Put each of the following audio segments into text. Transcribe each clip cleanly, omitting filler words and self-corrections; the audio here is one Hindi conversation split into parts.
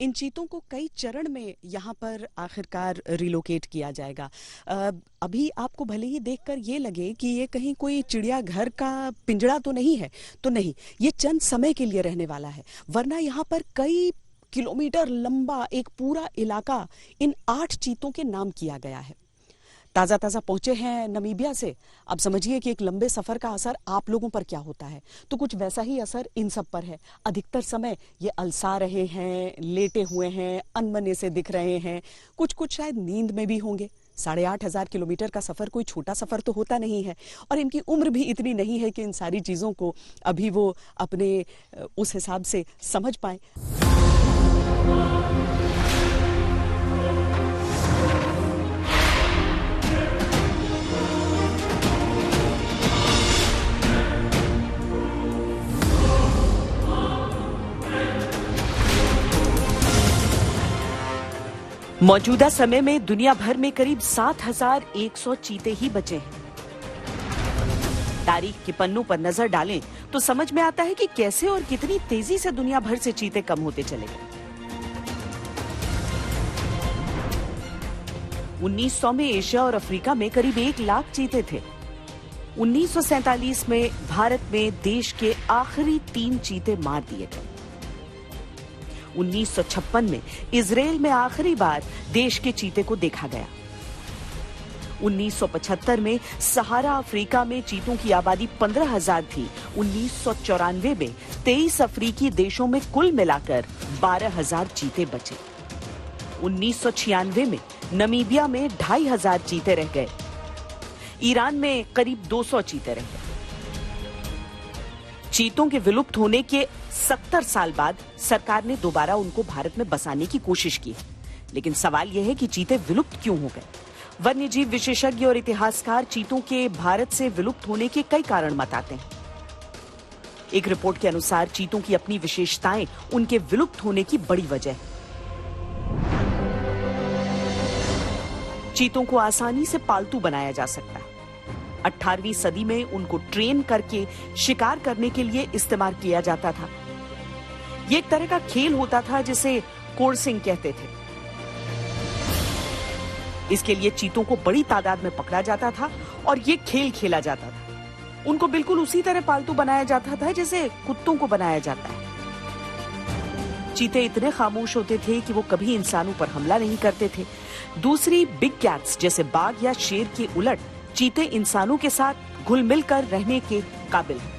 इन चीतों को कई चरण में यहाँ पर आखिरकार रिलोकेट किया जाएगा। अभी आपको भले ही देखकर ये लगे कि ये कहीं कोई चिड़ियाघर का पिंजड़ा तो नहीं है, तो नहीं, ये चंद समय के लिए रहने वाला है। वरना यहाँ पर कई किलोमीटर लंबा एक पूरा इलाका इन 8 चीतों के नाम किया गया है। ताज़ा ताज़ा पहुंचे हैं नमीबिया से। अब समझिए कि एक लंबे सफर का असर आप लोगों पर क्या होता है, तो कुछ वैसा ही असर इन सब पर है। अधिकतर समय ये अलसा रहे हैं, लेटे हुए हैं, अनमने से दिख रहे हैं, कुछ शायद नींद में भी होंगे। 8,500 किलोमीटर का सफर कोई छोटा सफर तो होता नहीं है, और इनकी उम्र भी इतनी नहीं है कि इन सारी चीजों को अभी वो अपने उस हिसाब से समझ पाए। मौजूदा समय में दुनिया भर में करीब 7,100 चीते ही बचे हैं। तारीख के पन्नों पर नजर डालें तो समझ में आता है कि कैसे और कितनी तेजी से दुनिया भर से चीते कम होते चले गए। 1900 में एशिया और अफ्रीका में करीब 1 लाख चीते थे। 1947 में भारत में देश के आखिरी 3 चीते मार दिए गए। 1956 में इजराइल में आखिरी बार देश के चीते को देखा गया। 1975 में सहारा अफ्रीका में चीतों की आबादी 15,000 थी। 1994 में 23 अफ्रीकी देशों में कुल मिलाकर 12,000 चीते बचे। 1996 में नमीबिया में 2,500 चीते रह गए। ईरान में करीब 200 चीते रह गए। चीतों के विलुप्त होने के 70 साल बाद सरकार ने दोबारा उनको भारत में बसाने की कोशिश की, लेकिन सवाल यह है कि चीते विलुप्त क्यों हो गए। वन्यजीव विशेषज्ञ और इतिहासकार चीतों के भारत से विलुप्त होने के कई कारण बताते हैं। एक रिपोर्ट के अनुसार चीतों की अपनी विशेषताएं उनके विलुप्त होने की बड़ी वजह है। चीतों को आसानी से पालतू बनाया जा सकता है। 18वीं सदी में उनको ट्रेन करके शिकार करने के लिए इस्तेमाल किया जाता था। ये एक तरह का खेल होता था जिसे कोर्सिंग कहते थे। इसके लिए चीतों को बड़ी तादाद में पकड़ा जाता था और ये खेल खेला जाता था। उनको बिल्कुल उसी तरह पालतू बनाया जाता था जैसे कुत्तों को बनाया जाता है। चीते इतने खामोश होते थे कि वो कभी इंसानों पर हमला नहीं करते थे। दूसरी बिग कैट्स जैसे बाघ या शेर के उलट चीते इंसानों के साथ घुल मिल कर रहने के काबिल हैं।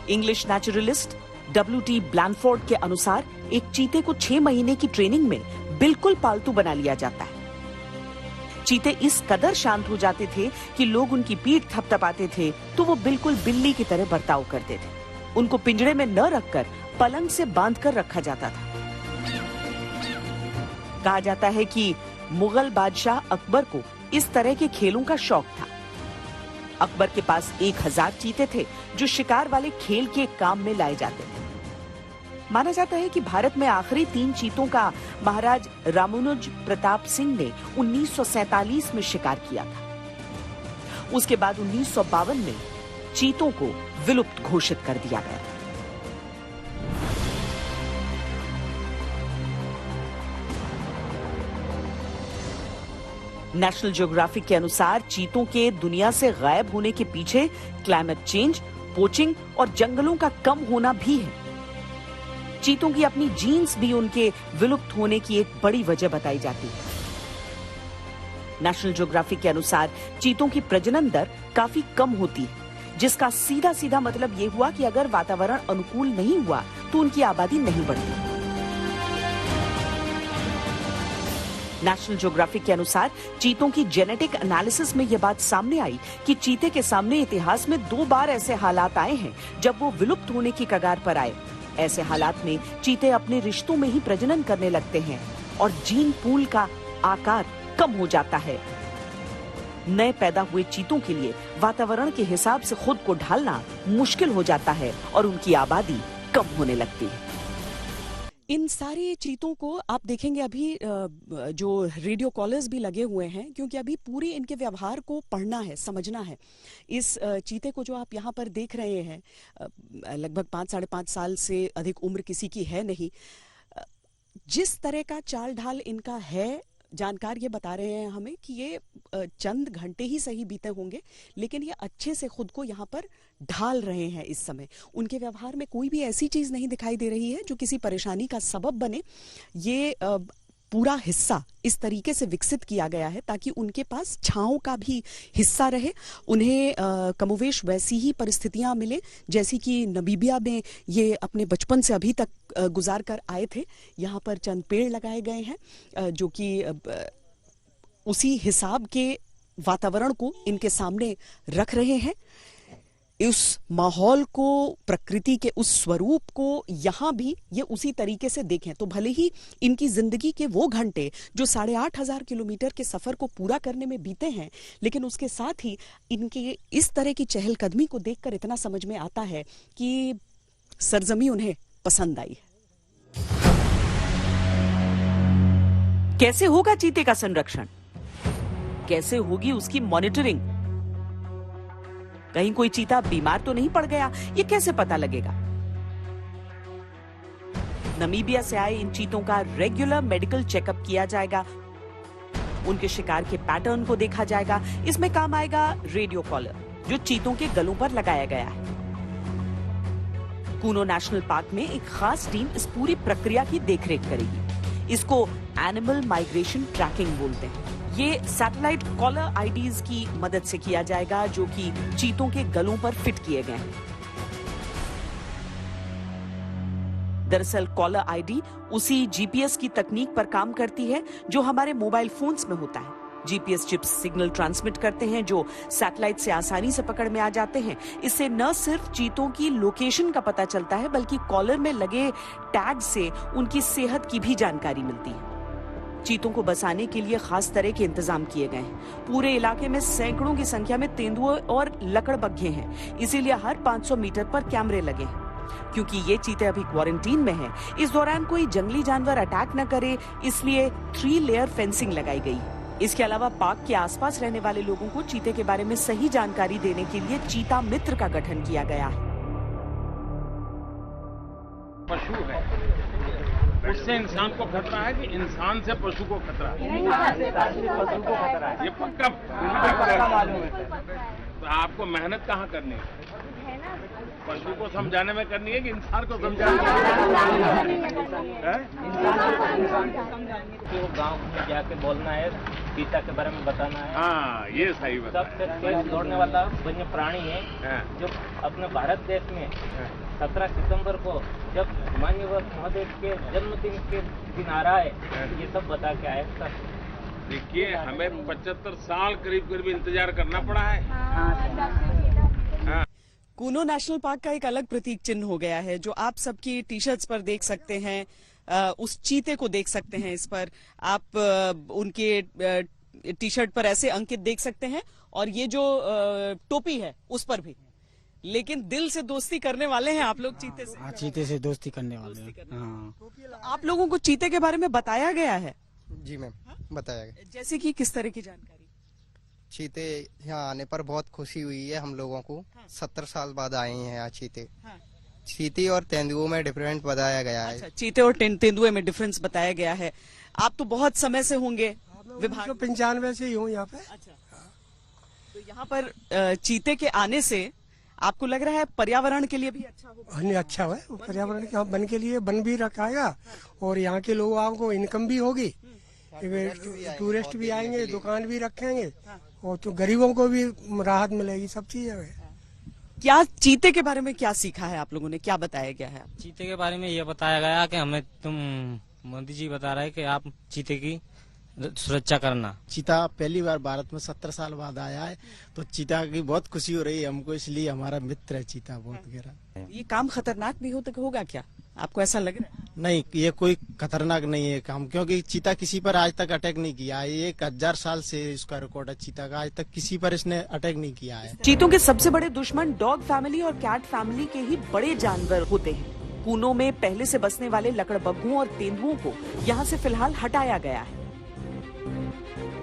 English naturalist W.T. ब्लैनफोर्ड के अनुसार एक चीते को 6 महीने की ट्रेनिंग में बिल्कुल पालतू बना लिया जाता है। चीते इस कदर शांत हो जाते थे कि लोग उनकी पीठ थपथपाते थे तो वो बिल्कुल बिल्ली की तरह बर्ताव करते थे। उनको पिंजरे में न रखकर पलंग से बांधकर रखा जाता था। कहा जाता है कि मुगल बादशाह अकबर को इस तरह के खेलों का शौक था। अकबर के पास 1,000 चीते थे जो शिकार वाले खेल के काम में लाए जाते थे। माना जाता है कि भारत में आखिरी 3 चीतों का महाराज रामानुज प्रताप सिंह ने 1947 में शिकार किया था। उसके बाद 1952 में चीतों को विलुप्त घोषित कर दिया गया। नेशनल ज्योग्राफिक के अनुसार चीतों के दुनिया से गायब होने के पीछे क्लाइमेट चेंज, पोचिंग और जंगलों का कम होना भी है। चीतों की अपनी जीन्स भी उनके विलुप्त होने की एक बड़ी वजह बताई जाती है। नेशनल ज्योग्राफिक के अनुसार चीतों की प्रजनन दर काफी कम होती है, जिसका सीधा सीधा मतलब ये हुआ कि अगर वातावरण अनुकूल नहीं हुआ तो उनकी आबादी नहीं बढ़ती। नेशनल ज्योग्राफिक के अनुसार चीतों की जेनेटिक एनालिसिस में यह बात सामने आई कि चीते के सामने इतिहास में 2 बार ऐसे हालात आए हैं जब वो विलुप्त होने की कगार पर आए। ऐसे हालात में चीते अपने रिश्तों में ही प्रजनन करने लगते हैं और जीन पूल का आकार कम हो जाता है। नए पैदा हुए चीतों के लिए वातावरण के हिसाब से खुद को ढालना मुश्किल हो जाता है और उनकी आबादी कम होने लगती है। इन सारे चीतों को आप देखेंगे अभी जो रेडियो कॉलर्स भी लगे हुए हैं, क्योंकि अभी पूरे इनके व्यवहार को पढ़ना है, समझना है। इस चीते को जो आप यहाँ पर देख रहे हैं, लगभग 5-5.5 साल से अधिक उम्र किसी की है नहीं। जिस तरह का चाल ढाल इनका है, जानकार ये बता रहे हैं हमें कि ये चंद घंटे ही सही बीते होंगे, लेकिन ये अच्छे से खुद को यहाँ पर ढाल रहे हैं इस समय। उनके व्यवहार में कोई भी ऐसी चीज नहीं दिखाई दे रही है जो किसी परेशानी का सबब बने। ये पूरा हिस्सा इस तरीके से विकसित किया गया है ताकि उनके पास छांव का भी हिस्सा रहे, उन्हें कमोवेश वैसी ही परिस्थितियां मिले जैसी कि नमीबिया में ये अपने बचपन से अभी तक गुजार कर आए थे। यहाँ पर चंद पेड़ लगाए गए हैं जो कि उसी हिसाब के वातावरण को इनके सामने रख रहे हैं। उस माहौल को, प्रकृति के उस स्वरूप को यहाँ भी ये उसी तरीके से देखें तो भले ही इनकी जिंदगी के वो घंटे जो 8,500 किलोमीटर के सफर को पूरा करने में बीते हैं, लेकिन उसके साथ ही इनके इस तरह की चहलकदमी को देखकर इतना समझ में आता है कि सरजमी उन्हें पसंद आई है। कैसे होगा चीते का संरक्षण? कैसे होगी उसकी मॉनिटरिंग? कहीं कोई चीता बीमार तो नहीं पड़ गया, ये कैसे पता लगेगा? नमीबिया से आए इन चीतों का रेगुलर मेडिकल चेकअप किया जाएगा, उनके शिकार के पैटर्न को देखा जाएगा। इसमें काम आएगा रेडियो कॉलर जो चीतों के गलों पर लगाया गया है। कूनो नेशनल पार्क में एक खास टीम इस पूरी प्रक्रिया की देखरेख करेगी। इसको एनिमल माइग्रेशन ट्रैकिंग बोलते हैं। ये सैटेलाइट कॉलर आईडीज की मदद से किया जाएगा जो कि चीतों के गलों पर फिट किए गए हैं। दरअसल कॉलर आईडी उसी जीपीएस की तकनीक पर काम करती है जो हमारे मोबाइल फोन्स में होता है। जीपीएस चिप्स सिग्नल ट्रांसमिट करते हैं जो सैटेलाइट से आसानी से पकड़ में आ जाते हैं। इससे न सिर्फ चीतों की लोकेशन का पता चलता है बल्कि कॉलर में लगे टैग से उनकी सेहत की भी जानकारी मिलती है। चीतों को बसाने के लिए खास तरह के इंतजाम किए गए हैं। पूरे इलाके में सैकड़ों की संख्या में तेंदुए और लकड़बग्घे हैं, इसीलिए हर 500 मीटर पर कैमरे लगे हैं। क्योंकि ये चीते अभी क्वारंटीन में हैं, इस दौरान कोई जंगली जानवर अटैक न करे, इसलिए 3 लेयर फेंसिंग लगाई गई है। इसके अलावा पार्क के आसपास रहने वाले लोगों को चीते के बारे में सही जानकारी देने के लिए चीता मित्र का गठन किया गया है। पशु है, उससे इंसान को खतरा है कि इंसान से पशु को खतरा है? पशु को खतरा है, ये पक्का मालूम है। तो आपको मेहनत कहाँ करनी है? पशु को समझाने में करनी है कि इंसान को समझाने में? तो गांव में जाके बोलना है, चीता के बारे में बताना है। हाँ, ये सही बात है। सबसे तेज दौड़ने वाला वन्य प्राणी है जो अपने भारत देश में 17 सितंबर को जब माननीय महोदय के जन्मदिन के दिन आ रहा है, ये सब बता के आए सर। देखिए, हमें 75 साल करीब इंतजार करना पड़ा है। कूनो नेशनल पार्क का एक अलग प्रतीक चिन्ह हो गया है जो आप सबकी टी शर्ट्स पर देख सकते हैं। उस चीते को देख सकते हैं, इस पर आप उनके टी शर्ट पर ऐसे अंकित देख सकते हैं और ये जो टोपी है उस पर भी। लेकिन दिल से दोस्ती करने वाले हैं आप लोग चीते से? हाँ, चीते से दोस्ती करने वाले हैं। हाँ। आप लोगों को चीते के बारे में बताया गया है? जी मैम, बताया गया। जैसे कि किस तरह की जानकारी? चीते यहाँ आने पर बहुत खुशी हुई है हम लोगों को। 70 साल बाद आए हैं यहाँ चीते। चीते और तेंदुओं में डिफरेंस बताया गया है। अच्छा, चीते और तेंदुए में डिफरेंस बताया गया है। आप तो बहुत समय से होंगे विभाग? 95 से ही हूँ यहाँ पे। अच्छा, तो यहाँ पर चीते के आने से आपको लग रहा है पर्यावरण के लिए भी अच्छा होगा? अच्छा है, पर्यावरण के बन के लिए बन भी रखाएगा और यहाँ के लोगों को इनकम भी होगी, टूरिस्ट भी आएंगे, दुकान भी रखेंगे और तो गरीबों को भी राहत मिलेगी, सब चीजें। क्या चीते के बारे में क्या सीखा है आप लोगों ने, क्या बताया गया है? चीते के बारे में ये बताया गया कि हमें मोदी जी बता रहे हैं कि आप चीते की सुरक्षा करना। चीता पहली बार भारत में 70 साल बाद आया है, तो चीता की बहुत खुशी हो रही है हमको, इसलिए हमारा मित्र है चीता बहुत गहरा। ये काम खतरनाक भी होगा क्या, आपको ऐसा लग रहा है? नहीं, ये कोई खतरनाक नहीं है काम, क्योंकि चीता किसी पर आज तक अटैक नहीं किया है। 1000 साल से इसका रिकॉर्ड है चीता का, आज तक किसी पर इसने अटैक नहीं किया है। चीतों के सबसे बड़े दुश्मन डॉग फैमिली और कैट फैमिली के ही बड़े जानवर होते हैं। कूनों में पहले से बसने वाले लकड़बग्घों और तेंदुओं को यहाँ से फिलहाल हटाया गया है।